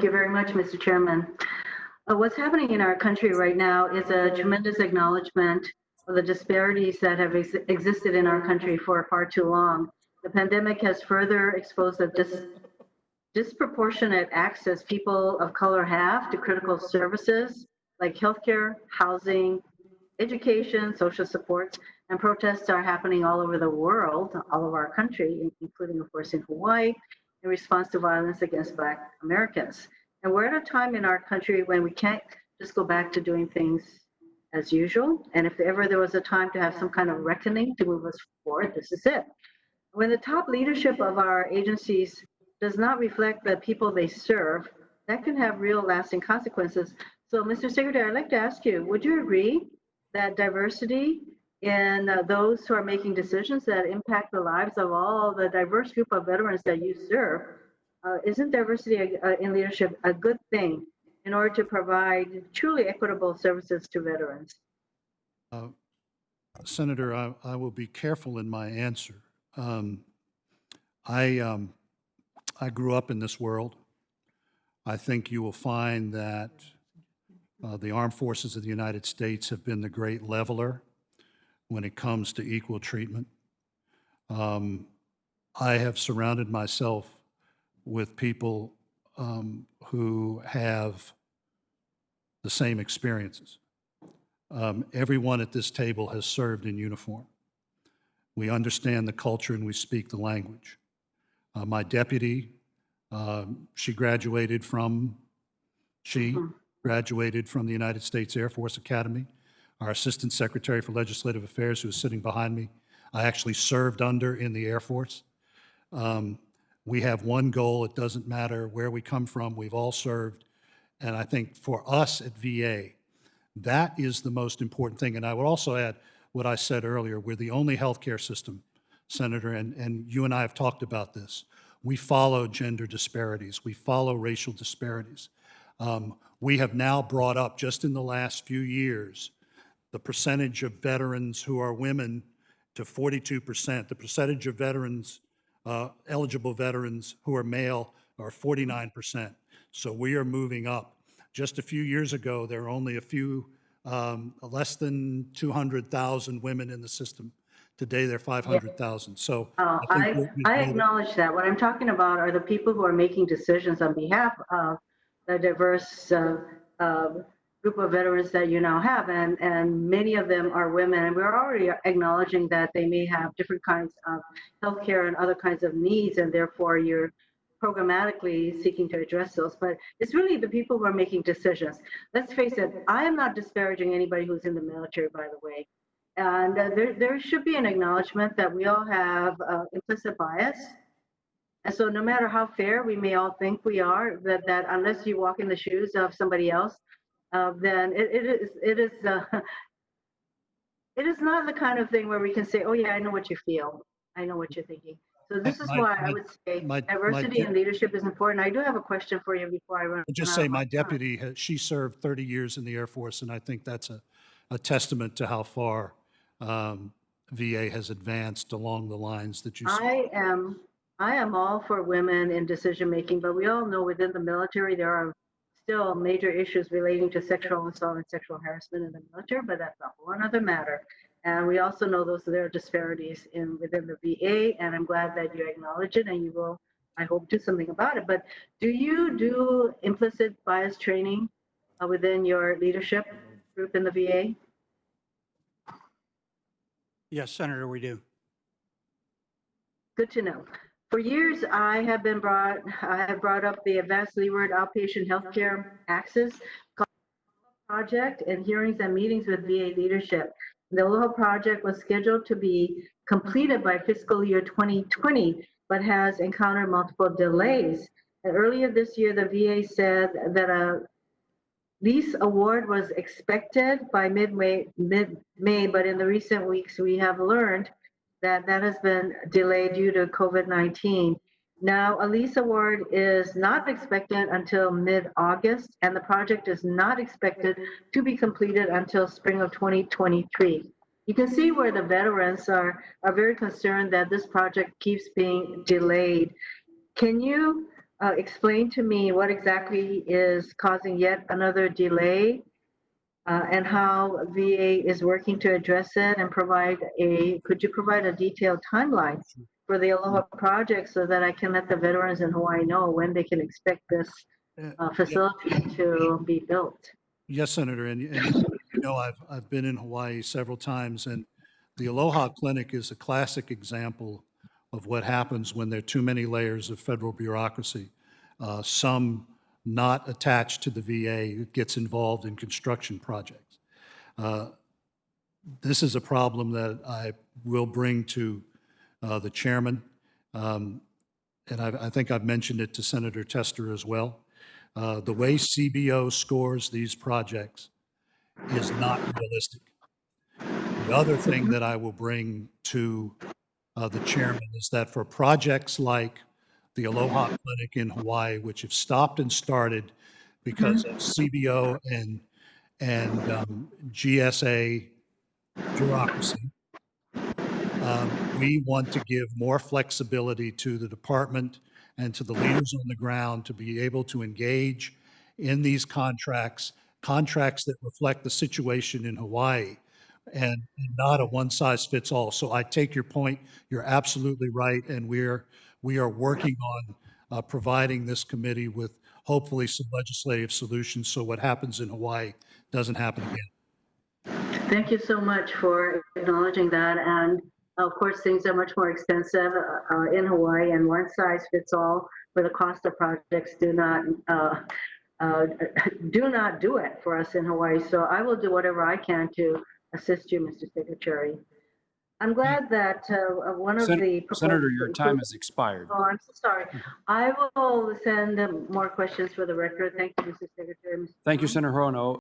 Thank you very much, Mr. Chairman. What's happening in our country right now is a tremendous acknowledgement of the disparities that have existed in our country for far too long. The pandemic has further exposed the disproportionate access people of color have to critical services like healthcare, housing, education, social supports, and protests are happening all over the world, all of our country, including, of course, in Hawaii, in response to violence against Black Americans. And we're at a time in our country when we can't just go back to doing things as usual. And if ever there was a time to have some kind of reckoning to move us forward, this is it. When the top leadership of our agencies does not reflect the people they serve, that can have real lasting consequences. So, Mr. Secretary, I'd like to ask you, would you agree that diversity in those who are making decisions that impact the lives of all the diverse group of veterans that you serve, isn't diversity in leadership a good thing in order to provide truly equitable services to veterans? Senator, I will be careful in my answer. I grew up in this world. I think you will find that the armed forces of the United States have been the great leveler when it comes to equal treatment. I have surrounded myself with people who have the same experiences. Everyone at this table has served in uniform. We understand the culture and we speak the language. My deputy, she graduated from the United States Air Force Academy. Our Assistant Secretary for Legislative Affairs, who is sitting behind me, I actually served under in the Air Force. We have one goal. It doesn't matter where we come from. We've all served. And I think for us at VA, that is the most important thing. And I would also add what I said earlier. We're the only healthcare system, Senator, and you and I have talked about this. We follow gender disparities. We follow racial disparities. We have now brought up, just in the last few years, the percentage of veterans who are women to 42%. The percentage of veterans, eligible veterans who are male, are 49%. So we are moving up. Just a few years ago, there were only a few, less than 200,000 women in the system. Today, there are 500,000. So I acknowledge that. What I'm talking about are the people who are making decisions on behalf of the diverse group of veterans that you now have, and many of them are women, and we're already acknowledging that they may have different kinds of healthcare and other kinds of needs, and therefore you're programmatically seeking to address those. But it's really the people who are making decisions. Let's face it, I am not disparaging anybody who's in the military, by the way. And there should be an acknowledgement that we all have implicit bias. And so no matter how fair we may all think we are, that unless you walk in the shoes of somebody else, then it is not the kind of thing where we can say, oh yeah, I know what you feel. I know what you're thinking. So this is why I would say diversity in leadership is important. I do have a question for you before I run. I'll just say my deputy, she served 30 years in the Air Force, and I think that's a testament to how far VA has advanced along the lines that you said. I am all for women in decision making, but we all know within the military there are still major issues relating to sexual assault and sexual harassment in the military, but that's a whole other matter. And we also know there are disparities within the VA, and I'm glad that you acknowledge it, and you will, I hope, do something about it. But do you do implicit bias training within your leadership group in the VA? Yes, Senator, we do. Good to know. For years, I have brought up the Advanced Leeward Outpatient Healthcare Access Project and hearings and meetings with VA leadership. The Aloha project was scheduled to be completed by fiscal year 2020, but has encountered multiple delays. And earlier this year, the VA said that a lease award was expected by mid-May, but in the recent weeks, we have learned that has been delayed due to COVID-19. Now, a lease award is not expected until mid-August, and the project is not expected to be completed until spring of 2023. You can see where the veterans are very concerned that this project keeps being delayed. Can you explain to me what exactly is causing yet another delay and how VA is working to address it and could you provide a detailed timeline for the Aloha project so that I can let the veterans in Hawaii know when they can expect this Yeah. facility to be built? Yes, Senator, and you know, I've been in Hawaii several times, and the Aloha Clinic is a classic example of what happens when there are too many layers of federal bureaucracy. Some not attached to the VA gets involved in construction projects. This is a problem that I will bring to the chairman, and I think I've mentioned it to Senator Tester as well. The way CBO scores these projects is not realistic. The other thing that I will bring to the chairman is that for projects like the Aloha Clinic in Hawaii, which have stopped and started because of CBO and GSA bureaucracy, we want to give more flexibility to the department and to the leaders on the ground to be able to engage in these contracts that reflect the situation in Hawaii and not a one-size-fits-all. So I take your point. You're absolutely right. And we are working on providing this committee with hopefully some legislative solutions so what happens in Hawaii doesn't happen again. Thank you so much for acknowledging that. And of course, things are much more expensive in Hawaii, and one size fits all for the cost of projects do not do it for us in Hawaii. So I will do whatever I can to assist you, Mr. Secretary. I'm glad that one of the Senator, your time has expired. Oh, I'm so sorry. I will send more questions for the record. Thank you, Mr. Secretary. Thank you, Senator Hirono.